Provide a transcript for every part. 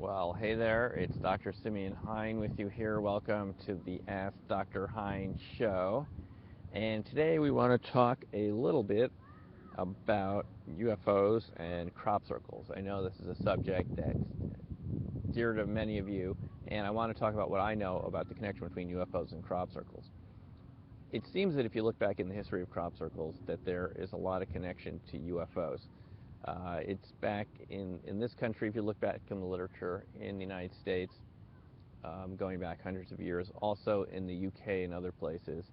Well, hey there, it's Dr. Simeon Hein with you here. Welcome to the Ask Dr. Hein show. And today we want to talk a little bit about UFOs and crop circles. I know this is a subject that's dear to many of you, and I want to talk about what I know about the connection between UFOs and crop circles. It seems that if you look back in the history of crop circles, that there is a lot of connection to UFOs. It's back in this country, if you look back in the literature in the United States, going back hundreds of years, also in the UK and other places,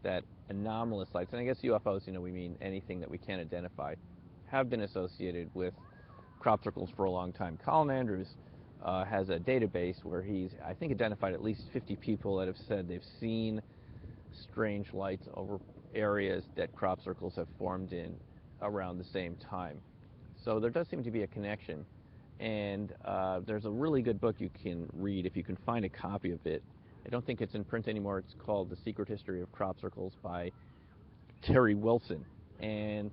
that anomalous lights, and I guess UFOs, we mean anything that we can't identify, have been associated with crop circles for a long time. Colin Andrews has a database where he's, I think, identified at least 50 people that have said they've seen strange lights over areas that crop circles have formed in around the same time. So there does seem to be a connection, and there's a really good book you can read if you can find a copy of it. I don't think it's in print anymore. It's called The Secret History of Crop Circles by Terry Wilson. And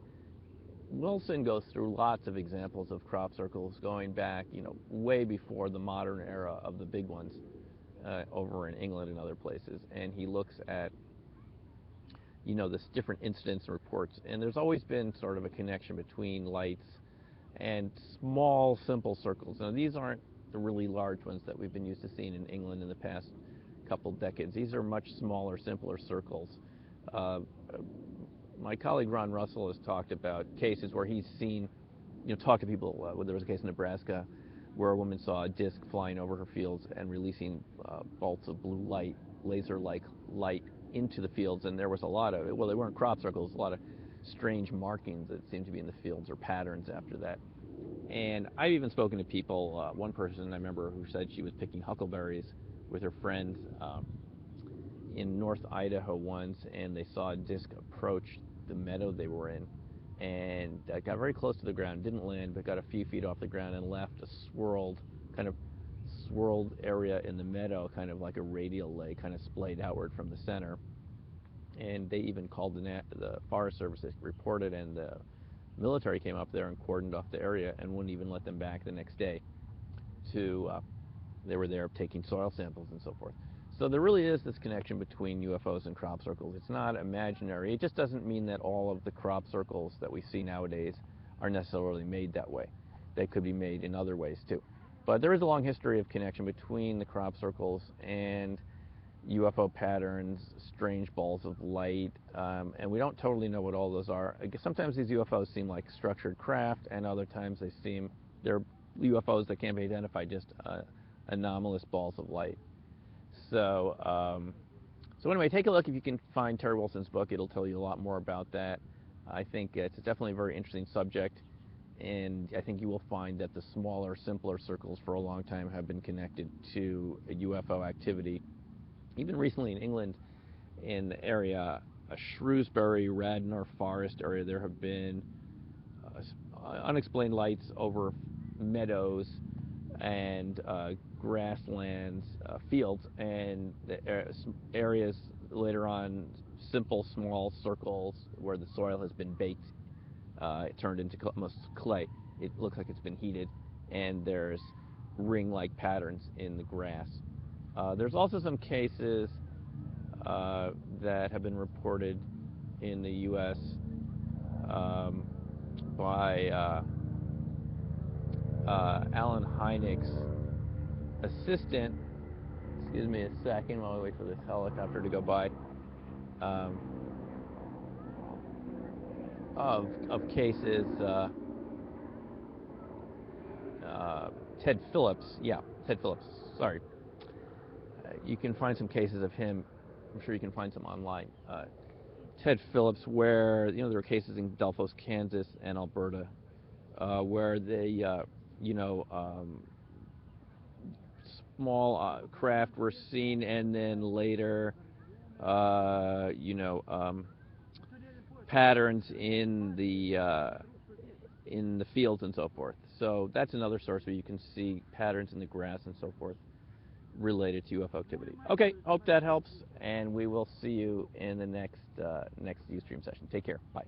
Wilson goes through lots of examples of crop circles going back, way before the modern era of the big ones over in England and other places. And he looks at this different incidents and reports, and there's always been sort of a connection between lights and small, simple circles. Now, these aren't the really large ones that we've been used to seeing in England in the past couple decades. These are much smaller, simpler circles. My colleague Ron Russell has talked about cases where he's seen, talked to people. There was a case in Nebraska where a woman saw a disc flying over her fields and releasing bolts of blue light, laser-like light into the fields, and there was a lot of, well, they weren't crop circles, a lot of strange markings that seemed to be in the fields or patterns after that. And I've even spoken to people, one person I remember who said she was picking huckleberries with her friends in North Idaho once, and they saw a disc approach the meadow they were in, and got very close to the ground, didn't land, but got a few feet off the ground and left a swirled area in the meadow, kind of like a radial lake, kind of splayed outward from the center. And they even called the Forest Service, they reported, and the military came up there and cordoned off the area and wouldn't even let them back the next day. They were there taking soil samples and so forth. So there really is this connection between UFOs and crop circles. It's not imaginary. It just doesn't mean that all of the crop circles that we see nowadays are necessarily made that way. They could be made in other ways too. But there is a long history of connection between the crop circles and UFO patterns, strange balls of light, and we don't totally know what all those are. I guess sometimes these UFOs seem like structured craft, and other times they're UFOs that can't be identified, just anomalous balls of light. So anyway, take a look if you can find Terry Wilson's book. It'll tell you a lot more about that. I think it's definitely a very interesting subject, and I think you will find that the smaller, simpler circles for a long time have been connected to UFO activity. Even recently in England, in the area, Shrewsbury, Radnor Forest area, there have been unexplained lights over meadows and grasslands, fields, and the areas later on, simple, small circles where the soil has been baked, it turned into almost clay. It looks like it's been heated, and there's ring-like patterns in the grass. There's also some cases that have been reported in the U.S. By Alan Hynek's assistant. Excuse me a second while we wait for this helicopter to go by. Of cases, Ted Phillips. Yeah, Ted Phillips. Sorry. You can find some cases of him. I'm sure you can find some online. Ted Phillips, where there were cases in Delphos, Kansas, and Alberta, where they, small craft were seen, and then later, patterns in the fields and so forth. So that's another source where you can see patterns in the grass and so forth related to UFO activity. Okay, hope that helps, and we will see you in the next Ustream session. Take care. Bye.